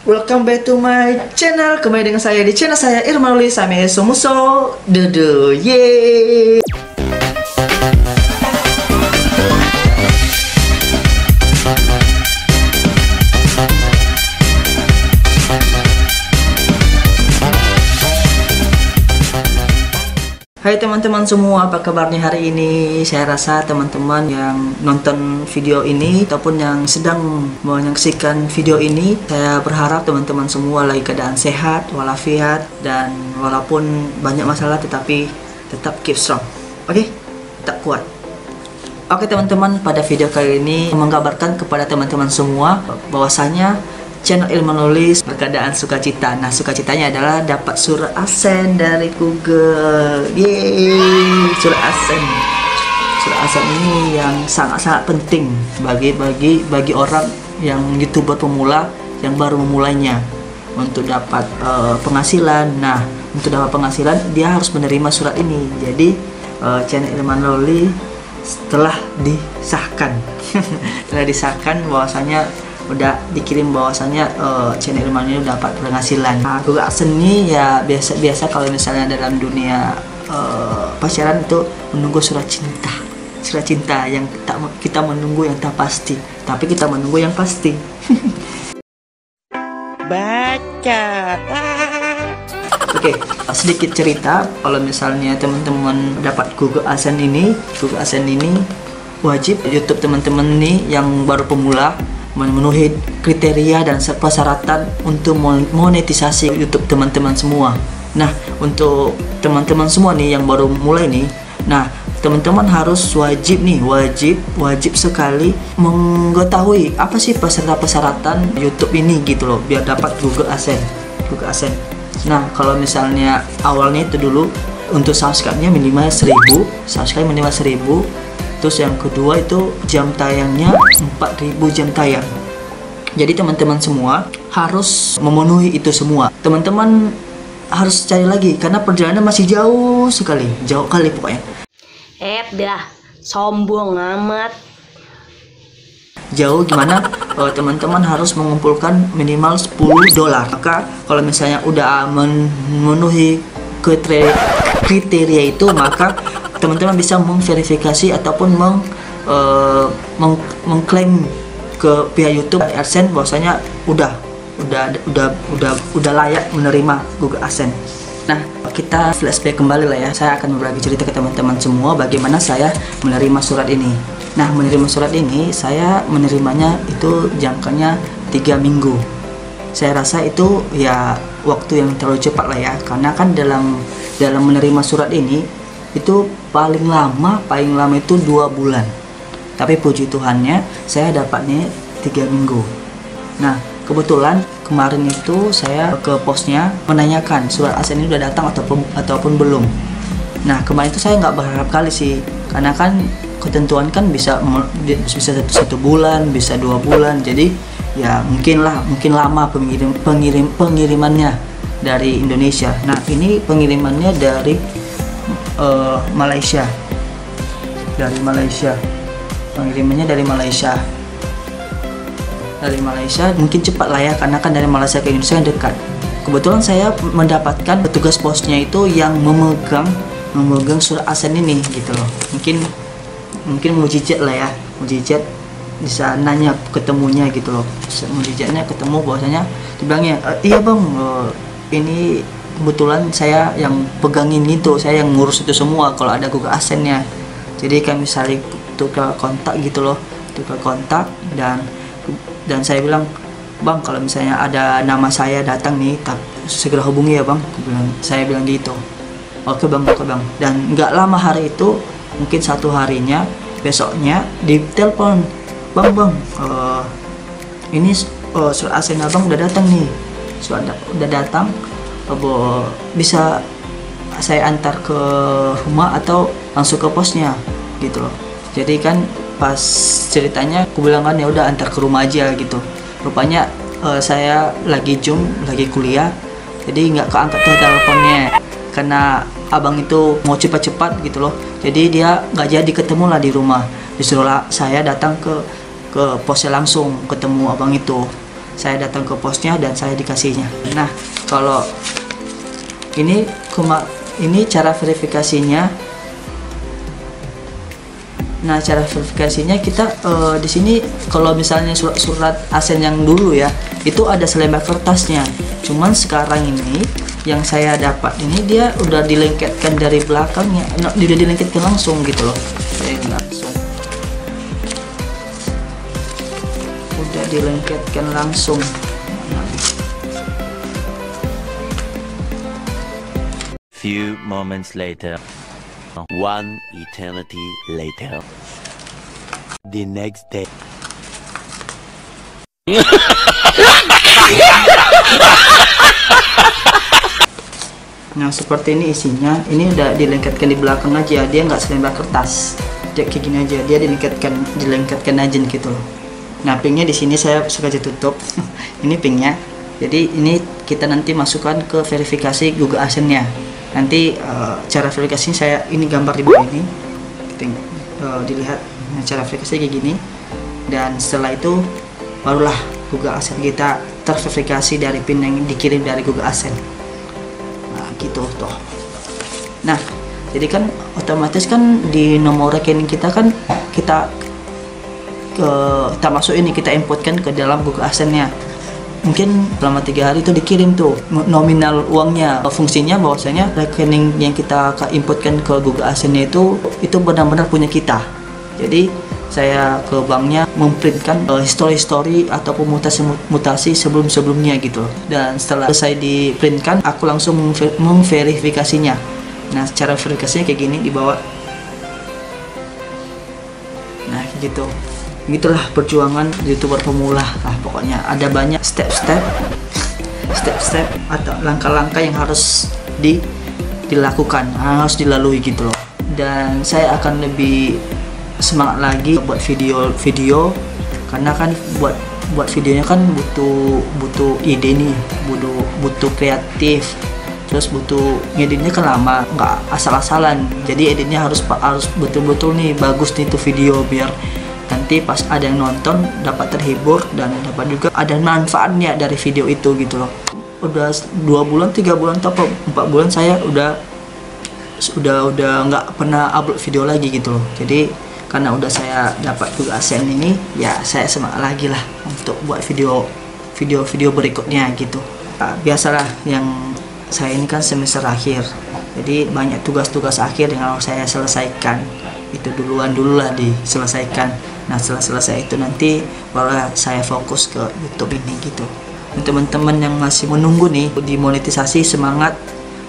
Welcome back to my channel. Kembali dengan saya di channel saya Irman Luli Same Somuso Dede. Yeay. Hai teman-teman semua, apa kabarnya hari ini? Saya rasa teman-teman yang nonton video ini ataupun yang sedang menyaksikan video ini, saya berharap teman-teman semua lagi keadaan sehat, walafiat, dan walaupun banyak masalah tetapi tetap keep strong. Oke? Tetap kuat. Oke teman-teman, pada video kali ini menggambarkan kepada teman-teman semua bahwasanya channel Irman Luli berkeadaan sukacita. Nah, sukacitanya adalah dapat surat AdSense dari Google. Yeay, surat AdSense. Surat AdSense ini yang sangat-sangat penting bagi orang yang YouTuber pemula yang baru memulainya untuk dapat penghasilan. Nah, untuk dapat penghasilan dia harus menerima surat ini. Jadi channel Irman Luli setelah disahkan bahwasanya udah dikirim bahwasanya channel Irman ini dapat penghasilan. Nah, Google AdSense ini ya biasa kalau misalnya dalam dunia pacaran itu menunggu surat cinta yang kita menunggu yang tak pasti, tapi kita menunggu yang pasti. Baca. Oke, sedikit cerita kalau misalnya teman-teman dapat Google AdSense ini wajib YouTube teman-teman nih yang baru pemula memenuhi kriteria dan persyaratan untuk monetisasi YouTube teman-teman semua. Nah, untuk teman-teman semua nih yang baru mulai nih, nah teman-teman harus wajib sekali mengetahui apa sih persyaratan YouTube ini gitu loh, biar dapat Google AdSense. Nah, kalau misalnya awalnya itu dulu untuk subscribe-nya minimal 1000, terus yang kedua itu jam tayangnya 4000 jam tayang. Jadi teman-teman semua harus memenuhi itu semua. Teman-teman harus cari lagi karena perjalanan masih jauh kali pokoknya. Dah sombong amat. Jauh gimana? Teman-teman harus mengumpulkan minimal $10. Maka kalau misalnya udah memenuhi kriteria itu, maka teman-teman bisa memverifikasi ataupun mengklaim ke pihak YouTube AdSense bahwasanya udah layak menerima Google AdSense. Nah, kita flashback kembali lah ya. Saya akan berbagi cerita ke teman-teman semua bagaimana saya menerima surat ini. Nah, menerima surat ini saya menerimanya itu jangkanya 3 minggu. Saya rasa itu ya waktu yang terlalu cepat lah ya, karena kan dalam menerima surat ini itu paling lama itu 2 bulan. Tapi puji Tuhannya saya dapatnya 3 minggu. Nah, kebetulan kemarin itu saya ke posnya menanyakan surat AdSense ini udah datang ataupun belum. Nah, kemarin itu saya nggak berharap kali sih, karena kan ketentuan kan bisa satu bulan, bisa 2 bulan. Jadi ya mungkin lama pengirimannya dari Indonesia. Nah, ini pengirimannya dari Malaysia. Pengirimannya dari Malaysia mungkin cepat lah ya, karena kan dari Malaysia ke Indonesia yang dekat. Kebetulan saya mendapatkan petugas posnya itu yang memegang surat AdSense ini gitu loh. Mungkin mujizat lah ya, mujizat di sananya ketemunya gitu loh. Mujizatnya ketemu bahwasanya dibilangnya iya bang, ini kebetulan saya yang pegangin gitu, saya yang ngurus itu semua kalau ada Google AdSense-nya. Jadi kami saling tukar kontak gitu loh, dan saya bilang, bang kalau misalnya ada nama saya datang nih, segera hubungi ya bang. Saya bilang gitu. Oke bang. Dan nggak lama hari itu, mungkin 1 harinya, besoknya ditelepon, bang, ini surat AdSense abang udah datang nih, udah datang. Bisa saya antar ke rumah atau langsung ke posnya gitu loh. Jadi kan pas ceritanya aku bilang kan ya udah antar ke rumah aja gitu. Rupanya saya lagi kuliah, jadi nggak keangkat tuh teleponnya karena abang itu mau cepat-cepat gitu loh. Jadi dia nggak jadi ketemu lah di rumah. Disuruh saya datang ke posnya langsung ketemu abang itu. saya datang ke posnya dan saya dikasihnya. Nah, kalau ini cara verifikasinya. Nah, cara verifikasinya kita di sini kalau misalnya surat ASN yang dulu ya, itu ada selembar kertasnya. Cuman sekarang ini yang saya dapat ini dia udah dilengketkan dari belakangnya, udah dilengketkan langsung gitu loh. Udah dilengketkan langsung. Few moments later, one eternity later, the next day. Nah, seperti ini isinya. Ini udah dilengketkan di belakang aja, dia nggak selembar kertas. Dia kayak gini aja, dia dilengketkan aja gitu loh. Nah, pinknya di sini saya sengaja tutup. Ini pinknya. Jadi ini kita nanti masukkan ke verifikasi Google AdSense-nya. Nanti cara verifikasinya saya ini gambar di bawah ini. Kita dilihat cara verifikasi kayak gini. Dan setelah itu barulah Google AdSense kita terverifikasi dari PIN yang dikirim dari Google AdSense. Nah, gitu toh. Nah, jadi kan otomatis kan di nomor rekening kita kan kita masuk ini, kita inputkan ke dalam Google AdSense-nya. Mungkin selama 3 hari itu dikirim tuh nominal uangnya. Fungsinya bahwasanya rekening yang kita inputkan ke Google AdSense itu benar-benar punya kita. Jadi saya ke banknya memprintkan history ataupun mutasi sebelumnya gitu. Dan setelah selesai diprintkan, aku langsung memverifikasinya. Nah, cara verifikasinya kayak gini di bawah. Nah, gitu. Gitulah perjuangan YouTuber pemula lah, pokoknya ada banyak step-step atau langkah-langkah yang harus dilakukan, harus dilalui gitu loh. Dan saya akan lebih semangat lagi buat video karena kan buat videonya kan butuh ide nih, butuh kreatif, terus butuh ngeditnya kan lama, nggak asal-asalan. Jadi editnya harus betul-betul nih bagus nih tuh video, biar nanti pas ada yang nonton dapat terhibur dan dapat juga ada manfaatnya dari video itu gitu loh. Udah 2 bulan, 3 bulan atau 4 bulan saya udah nggak pernah upload video lagi gitu loh. Jadi karena udah saya dapat Google AdSense ini, ya saya semangat lagi lah untuk buat video berikutnya gitu. Nah, biasalah yang saya ini kan semester akhir, jadi banyak tugas-tugas akhir yang harus saya selesaikan. Itu dulu lah diselesaikan. Nah, setelah selesai itu nanti baru saya fokus ke YouTube ini gitu. Teman-teman yang masih menunggu nih dimonetisasi, semangat,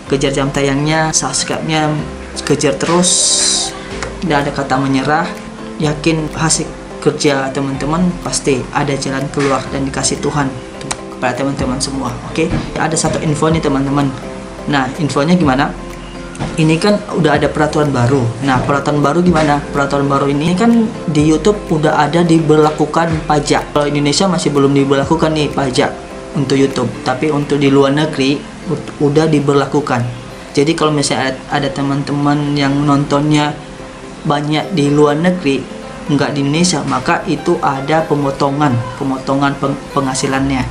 kejar jam tayangnya, subscribe-nya, kejar terus, tidak ada kata menyerah. Yakin hasil kerja teman-teman pasti ada jalan keluar dan dikasih Tuhan kepada teman-teman semua. Oke? Ada satu info nih teman-teman. Nah, infonya gimana? Ini kan udah ada peraturan baru. Nah, peraturan baru gimana? Peraturan baru ini kan di YouTube udah ada diberlakukan pajak. Kalau Indonesia masih belum diberlakukan nih pajak untuk YouTube, tapi untuk di luar negeri udah diberlakukan. Jadi kalau misalnya ada teman-teman yang nontonnya banyak di luar negeri, nggak di Indonesia, maka itu ada pemotongan penghasilannya.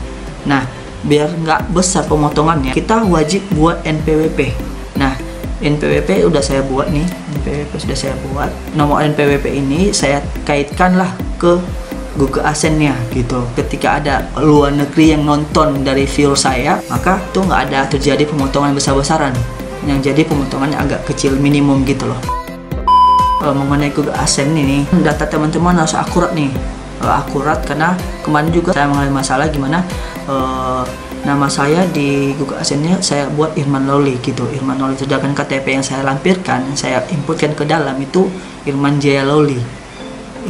Nah, biar nggak besar pemotongannya, kita wajib buat NPWP. Nah, NPWP udah saya buat nih, NPWP sudah saya buat. Nomor NPWP ini saya kaitkanlah ke Google AdSense-nya gitu. Ketika ada luar negeri yang nonton dari viewer saya, maka tuh nggak ada terjadi pemotongan besar-besaran. Yang jadi pemotongannya agak kecil, minimum gitu loh. Mengenai Google AdSense ini, data teman-teman harus akurat nih. Akurat karena kemarin juga saya mengalami masalah gimana nama saya di Google AdSense-nya saya buat Irman Loli gitu, Irman Loli. Sedangkan KTP yang saya lampirkan, saya inputkan ke dalam itu Irman Jaya Loli,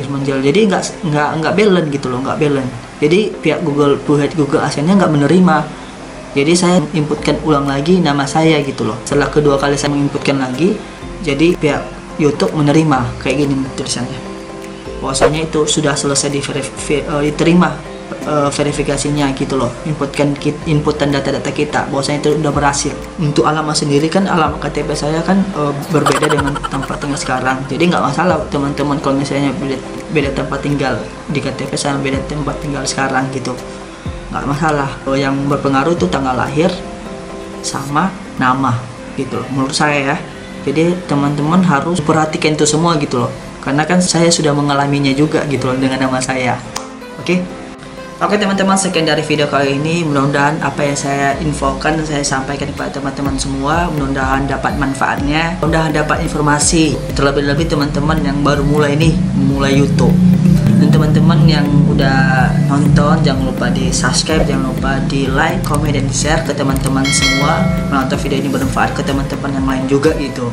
Irman Jaya. Jadi nggak balance gitu loh, nggak balance. Jadi pihak Google AdSense-nya nggak menerima. Jadi saya inputkan ulang lagi nama saya gitu loh. Setelah kedua kali saya menginputkan lagi, jadi pihak YouTube menerima kayak gini tulisannya. Bahwasanya itu sudah selesai diterima verifikasinya gitu loh, inputan data-data kita, bahwasanya itu udah berhasil. Untuk alamat sendiri kan alamat KTP saya kan berbeda dengan tempat tinggal sekarang, jadi nggak masalah teman-teman kalau misalnya beda tempat tinggal di KTP sama beda tempat tinggal sekarang gitu, nggak masalah. Yang berpengaruh itu tanggal lahir sama nama gitu loh, menurut saya ya. Jadi teman-teman harus perhatikan itu semua gitu loh, karena kan saya sudah mengalaminya juga gitu loh dengan nama saya. Oke teman-teman, sekian dari video kali ini. Mudah-mudahan apa yang saya infokan, saya sampaikan kepada teman-teman semua, mudah-mudahan dapat manfaatnya, mudah-mudahan dapat informasi. Terlebih-lebih teman-teman yang baru mulai YouTube. Dan teman-teman yang udah nonton, jangan lupa di subscribe, jangan lupa di like, komen, dan share ke teman-teman semua. Menonton video ini bermanfaat ke teman-teman yang lain juga gitu.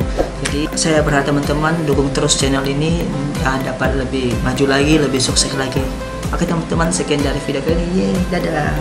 Jadi saya berharap teman-teman dukung terus channel ini ya, dapat lebih maju lagi, lebih sukses lagi. Oke teman-teman, sekian dari video kali ini. Dadah.